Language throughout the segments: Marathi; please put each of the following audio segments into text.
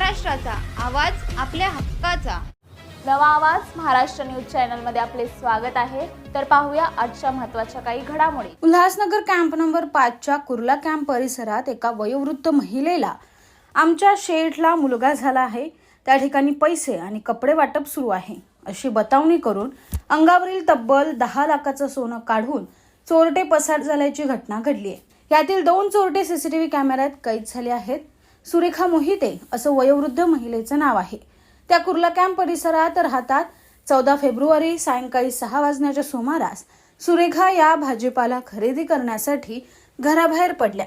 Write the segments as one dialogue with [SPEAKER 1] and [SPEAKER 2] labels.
[SPEAKER 1] महाराष्ट्राचा आवाज, आपल्या हक्काचा.
[SPEAKER 2] नवा आवाज महाराष्ट्र न्यूज चॅनल मध्ये आपले स्वागत आहे. तर पाहूया आजच्या महत्त्वाच्या काही घडामोडी.
[SPEAKER 3] उल्हासनगर कॅम्प नंबर 5च्या कुर्ला कॅम्प परिसरात एका वयोवृद्ध महिलेला आमच्या शेठला मुलगा झाला आहे, त्या ठिकाणी पैसे आणि कपडे वाटप सुरू आहे अशी बतावणी करून अंगावरील तब्बल 10 लाखाचं सोनं काढून चोरटे पसार झाल्याची घटना घडली आहे. यातील 2 चोरटे सीसीटीव्ही कॅमेऱ्यात कैद झाले आहेत. सुरेखा मोहिते असं वयोवृद्ध महिलेचं नाव आहे. त्या कुर्ला कॅम्प परिसरात राहतात. 14 फेब्रुवारी सायंकाळी 6 वाजण्याच्या सुमारास सुरेखा या भाजीपाला खरेदी करण्यासाठी घराबाहेर पडल्या.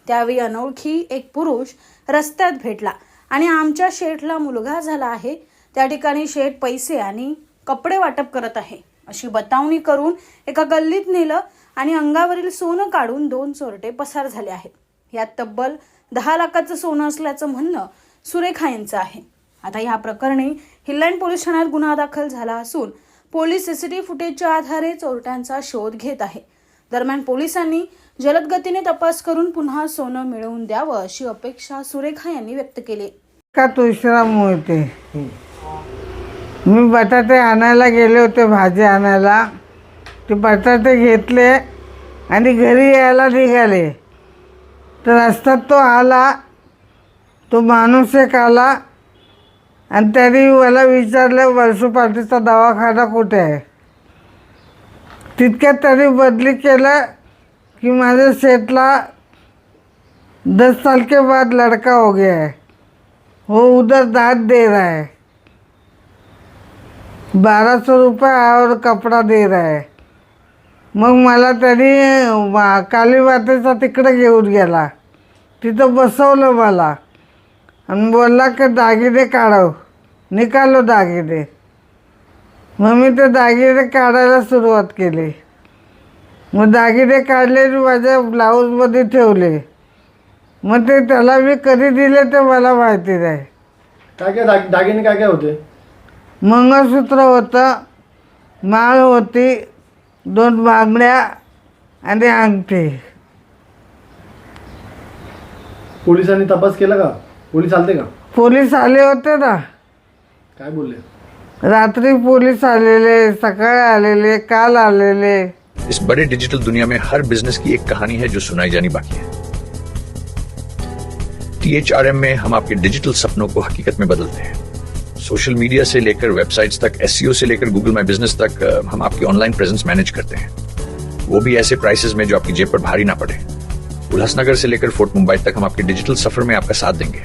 [SPEAKER 3] त्यावेळी अनोळखी एक पुरुष रस्त्यात भेटला आणि आमच्या शेठला मुलगा झाला आहे, त्या ठिकाणी शेठ पैसे आणि कपडे वाटप करत आहे अशी बतावणी करून एका गल्लीत नेलं आणि अंगावरील सोनं काढून 2 चोरटे पसार झाले आहेत. यात तब्बल 10 लाखाचं सोनं असल्याचं म्हणणं सुरेखा यांचं आहे. आता या प्रकरणी हिल्लाइण पोलीस ठाण्यात गुन्हा दाखल झाला असून पोलीस सीसीटीव्ही फुटेजच्या आधारे चोरट्यांचा शोध घेत आहे. दरम्यान पोलिसांनी जलद गतीने तपास करून पुन्हा सोनं मिळवून द्यावं अशी अपेक्षा सुरेखा यांनी व्यक्त केली.
[SPEAKER 4] का तुळशीराम मोहिते. मी बटाटे आणायला गेले होते, भाजी आणायला. ते बटाटे घेतले आणि घरी यायला निघाले तर रस्त्यात तो आला, तो माणूस एक आला आणि त्याने मला विचारलं म्युनिसिपालिटीचा दवाखाना कुठे आहे. तितक्यात त्याने बदली केलं कि माझे सेठला 10 साल के बाद लड़का हो गया है, वो उधर दाँत दे रहा है, 1200 रुपये और कपड़ा दे रहा है. मग मला त्याने कालीमातेचा तिकडे घेऊन गेला. तिथं बसवलं मला आणि बोलला की दागिने काढव. निकालो दागिने. मग मी ते दागिने काढायला सुरुवात केली. मग दागिने काढले आणि माझ्या ब्लाऊजमध्ये ठेवले. मग ते त्याला मी कधी दिले ते मला माहिती नाही.
[SPEAKER 5] काय काय दागिने काय काय होते?
[SPEAKER 4] मंगळसूत्र होतं, माळ होती, 2 बांगड्या आणि अंगठी.
[SPEAKER 5] पोलिसांनी तपास केला का? पोलीस आलते का?
[SPEAKER 4] पोलीस आले होते ना.
[SPEAKER 5] काय बोलले?
[SPEAKER 4] रात्री पोलीस आलेले, सकाळी आलेले, काल आलेले.
[SPEAKER 6] इस बड़े डिजिटल दुनिया में हर बिजनेस की एक कहानी है जो सुनाई जानी बाकी है। THRM में हम आपके डिजिटल सपनों को हकीकत में बदलते हैं। सोशल मीडिया से लेकर वेबसाइट्स तक, SEO से लेकर गूगल माई बिजनेस तक, हम आपकी ऑनलाइन प्रेजेंस मैनेज करते हैं, वो भी ऐसे प्राइसेस में जो आपकी जेब पर भारी ना पड़े। उल्लासनगर से लेकर फोर्ट मुंबई तक हम आपके डिजिटल सफर में आपका साथ देंगे।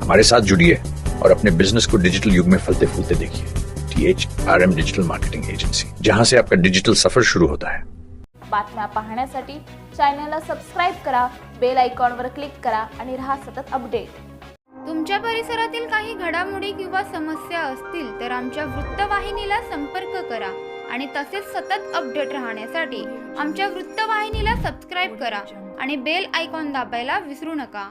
[SPEAKER 6] हमारे साथ जुड़िए और अपने बिजनेस को डिजिटल युग में फलते फूलते देखिए। THRM डिजिटल मार्केटिंग एजेंसी, जहां से आपका डिजिटल सफर शुरू होता है।
[SPEAKER 2] बातम्या पाहण्यासाठी चॅनलला सबस्क्राइब करा, बेल आयकॉनवर क्लिक करा आणि रहा सतत अपडेट.
[SPEAKER 1] तुमच्या परिसरातील काही घडामोडी किंवा समस्या असतील तर आमच्या वृत्तवाहिनीला संपर्क करा आणि तसेच सतत अपडेट राहण्यासाठी आमच्या वृत्तवाहिनीला सबस्क्राइब करा आणि बेल आयकॉन दाबायला विसरू नका.